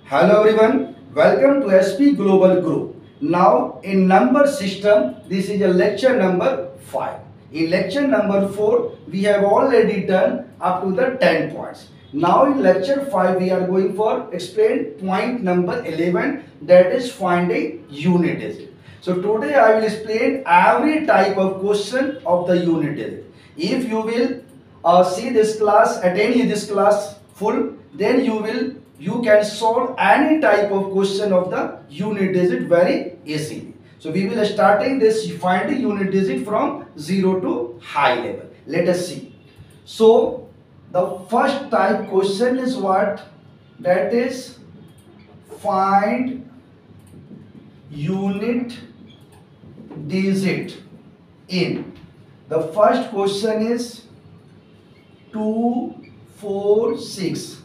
Hello everyone, welcome to SP Global Group. Now in number system, this is a lecture number 5. In lecture number 4, we have already done up to the 10 points. Now in lecture 5, we are going for explain point number 11, that is finding unit digit. So today I will explain every type of question of the unit digit. If you will see this class, attend this class full, then you can solve any type of question of the unit digit very easily. So we will starting this finding unit digit from 0 to high level. Let us see. So the first type question is what? That is find unit digit in. The first question is 246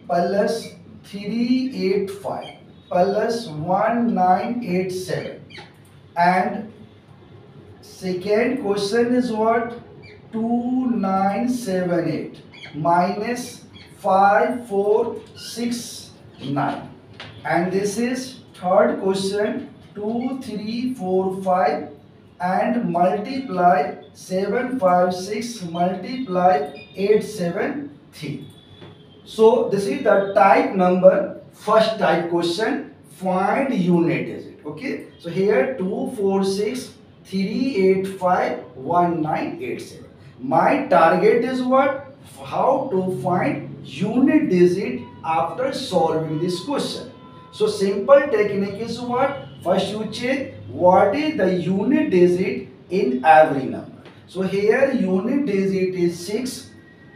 plus 385 plus 1987, and second question is what? 2978 minus 5469, and this is third question 2345 and multiply 756 multiply 873. So this is the type number, first type question, find unit digit. Okay, so here 246 385 1987. My target is what? How to find unit digit after solving this question. So simple technique is what? First you check what is the unit digit in every number. So here unit digit is 6,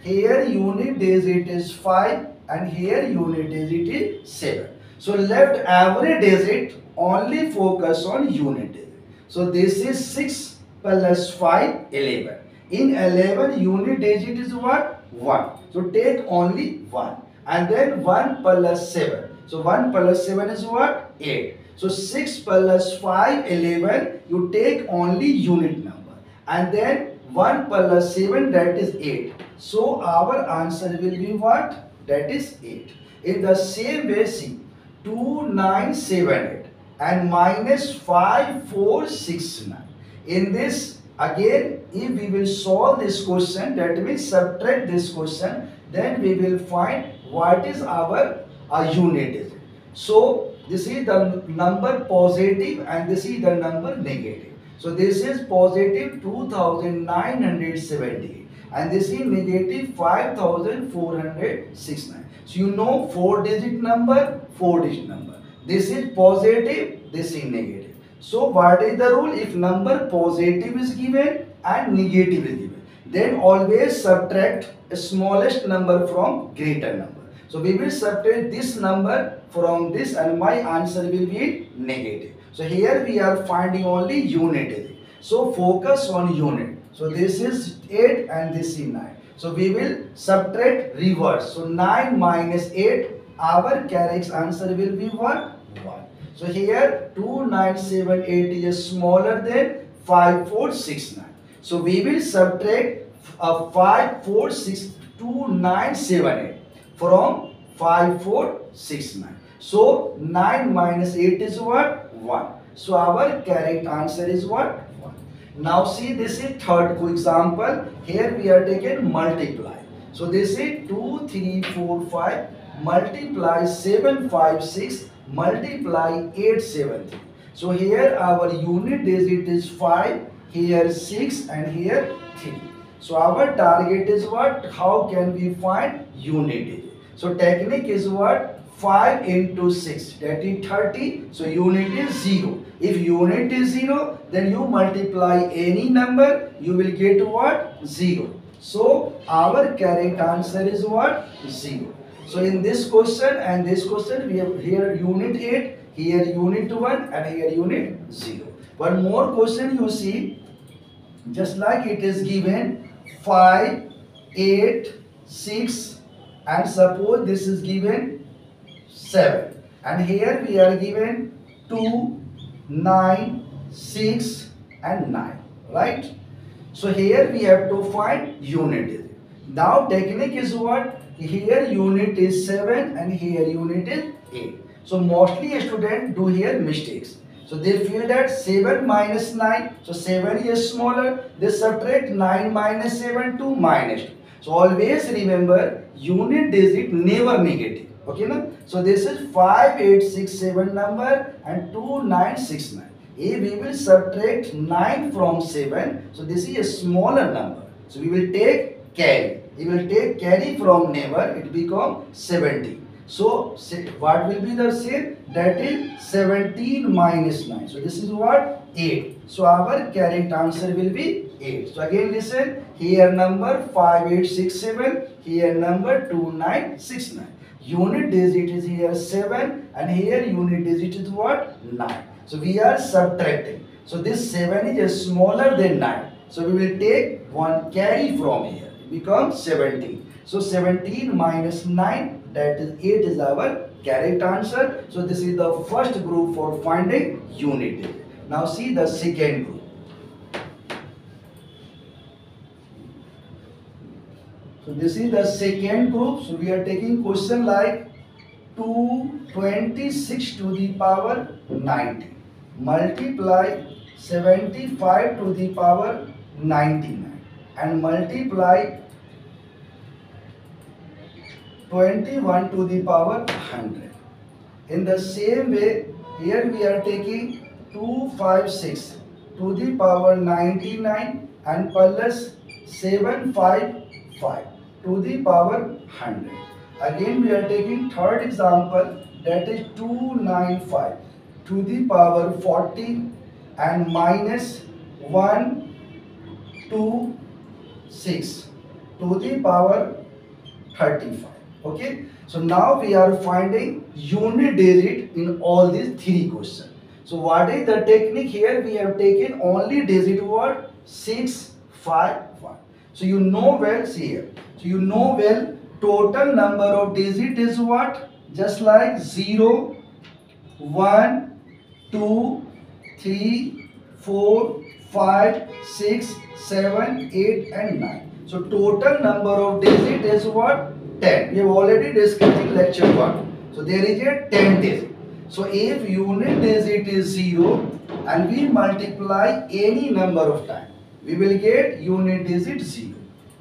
here unit digit is 5, and here unit digit is 7. So left every digit, only focus on unit digit. So this is 6 plus 5, 11. In 11 unit digit is what? 1. So take only 1. And then 1 plus 7. So 1 plus 7 is what? 8. So 6 plus 5, 11. You take only unit number. And then 1 plus 7, that is 8. So our answer will be what? That is 8. In the same way, see, 2978 and minus 5469. In this, again, if we will solve this question, that means subtract this question, then we will find what is our unit digit. So this is the number positive and this is the number negative. So this is positive 2978 and this is negative 5469. So you know 4-digit number, 4-digit number. This is positive, this is negative. So what is the rule? If number positive is given and negative is given, then always subtract smallest number from greater number. So we will subtract this number from this and my answer will be negative. So here we are finding only unit digit. So focus on unit. So this is 8 and this is 9. So we will subtract reverse. So 9 minus 8, our correct answer will be what? 1. So here 2978 is smaller than 5469. So we will subtract 2978 from 5469. So 9 minus 8 is what? 1. So our correct answer is what? 1. Now see, this is third example. Here we are taking multiply. So this is 2345 multiply 756 multiply 873. So here our unit digit is 5, here 6 and here 3. So our target is what? How can we find unit digit? So technique is what? 5 into 6, that is 30. So unit is 0. If unit is 0, then you multiply any number, you will get what? 0. So our correct answer is what? 0. So in this question and this question, we have here unit 8, here unit 1 and here unit 0. One more question you see, just like it is given 5, 8, 6 and suppose this is given 7 and here we are given 2, 9, 6 and 9, right? So here we have to find unit digit. Now technique is what? Here unit is 7 and here unit is 8. So mostly a student do here mistakes. So they feel that 7 minus 9, so 7 is smaller, they subtract 9 minus 7 to minus 2. So always remember unit digit never negative. Okay, na? So this is 5867 number and 2969. If we will subtract 9 from 7, so this is a smaller number. So we will take carry. We will take carry from never, it become 70. So what will be the same? That is 17 minus 9. So this is what? 8. So our correct answer will be 8. So again listen, here number 5867, here number 2969. Unit digit is here 7 and here unit digit is what? 9. So we are subtracting. So this 7 is smaller than 9. So we will take one carry from here. It becomes 17. So 17 minus 9, that is 8 is our correct answer. So this is the first group for finding unit digit. Now see the second group. So this is the second group. So we are taking question like 226 to the power 90 multiply 75 to the power 99 and multiply 21 to the power 100. In the same way, here we are taking 256 to the power 99 and plus 755 to the power 100. Again we are taking third example, that is 295 to the power 40 and minus 126 to the power 35. Okay, so now we are finding unit digit in all these three questions. So what is the technique here? We have taken only digit what? 6, 5, 1. So you know well, see here. So you know well, total number of digit is what? Just like 0, 1, 2, 3, 4, 5, 6, 7, 8 and 9. So total number of digit is what? 10. We have already discussed in lecture 1. So there is a 10 digit. So if unit digit is 0 and we multiply any number of times, we will get unit digit 0.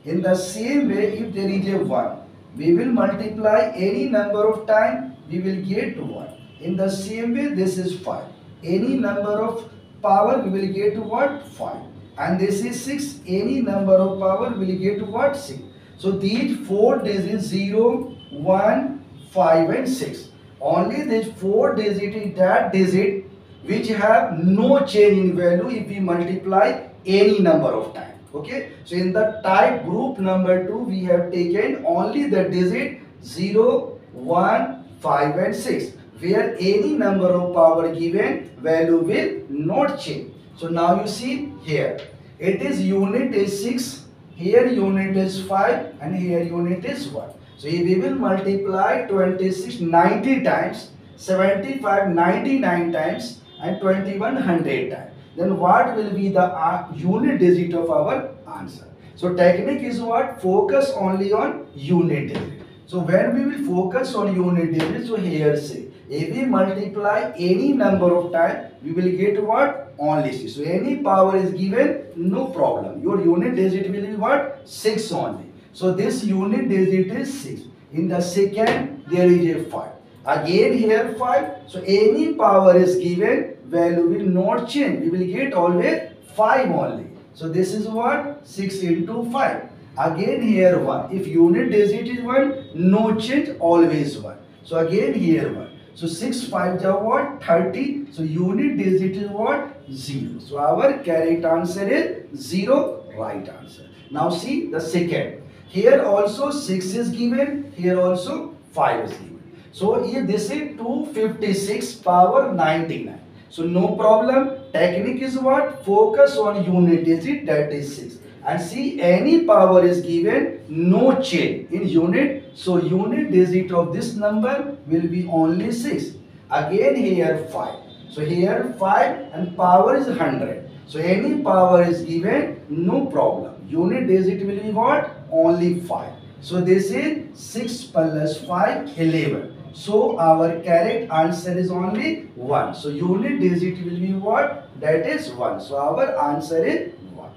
In the same way, if there is a 1, we will multiply any number of times, we will get 1. In the same way, this is 5. Any number of power, we will get what? 5. And this is 6. Any number of power, we will get what? 6. So these 4 digits 0, 1, 5 and 6. Only these 4 digits is that digit which have no change in value if we multiply any number of times. Okay. So in the type group number 2, we have taken only the digit 0, 1, 5 and 6. Where any number of power given, value will not change. So now you see here, it is unit is 6. Here unit is 5 and here unit is 1. So if we will multiply 26 90 times, 75 99 times and 21 100 times, then what will be the unit digit of our answer? So technique is what? Focus only on unit digit. So when we will focus on unit digit, so here say, if we multiply any number of times, we will get what? Only 6. So any power is given, no problem. Your unit digit will be what? 6 only. So this unit digit is 6. In the second, there is a 5. Again here 5. So any power is given, value will not change. We will get always 5 only. So this is what? 6 into 5. Again here 1. If unit digit is 1, no change, always 1. So again here 1. So 6 5 are what? 30. So unit digit is what? 0. So our correct answer is 0, right answer. Now see the second. Here also 6 is given. Here also 5 is given. So if this is 256 power 99. So no problem. Technique is what? Focus on unit digit, that is 6. And see any power is given, no change in unit. So unit digit of this number will be only 6. Again here 5. So here 5 and power is 100. So any power is given, no problem. Unit digit will be what? Only 5. So this is 6 plus 5, 11. So our correct answer is only 1. So unit digit will be what? That is 1. So our answer is 1.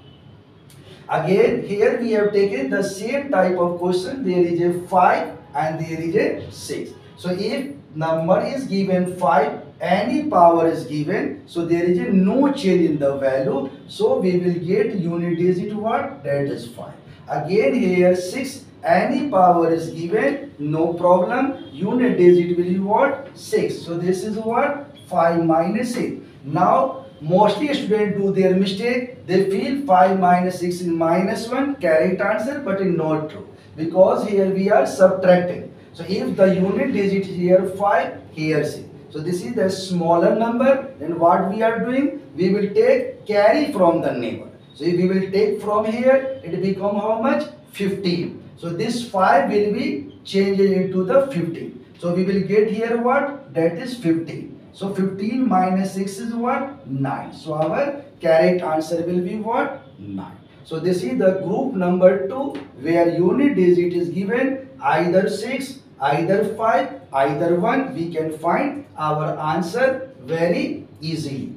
Again, here we have taken the same type of question. There is a 5 and there is a 6. So if number is given 5, any power is given, so there is a no change in the value. So we will get unit digit what? That is 5. Again here 6, any power is given, no problem. Unit digit will be what? 6. So this is what? 5 minus 6. Now mostly students do their mistake. They feel 5 minus 6 is minus 1, correct answer, but it is not true. Because here we are subtracting. So if the unit digit here 5, here 6. So this is the smaller number. Then what we are doing? We will take carry from the neighbor. So if we will take from here, it become how much? 15. So this 5 will be changed into the 15. So we will get here what? That is 15. So 15 minus 6 is what? 9. So our correct answer will be what? 9. So this is the group number 2 where unit digit is given either 6, either 5, either 1. We can find our answer very easily.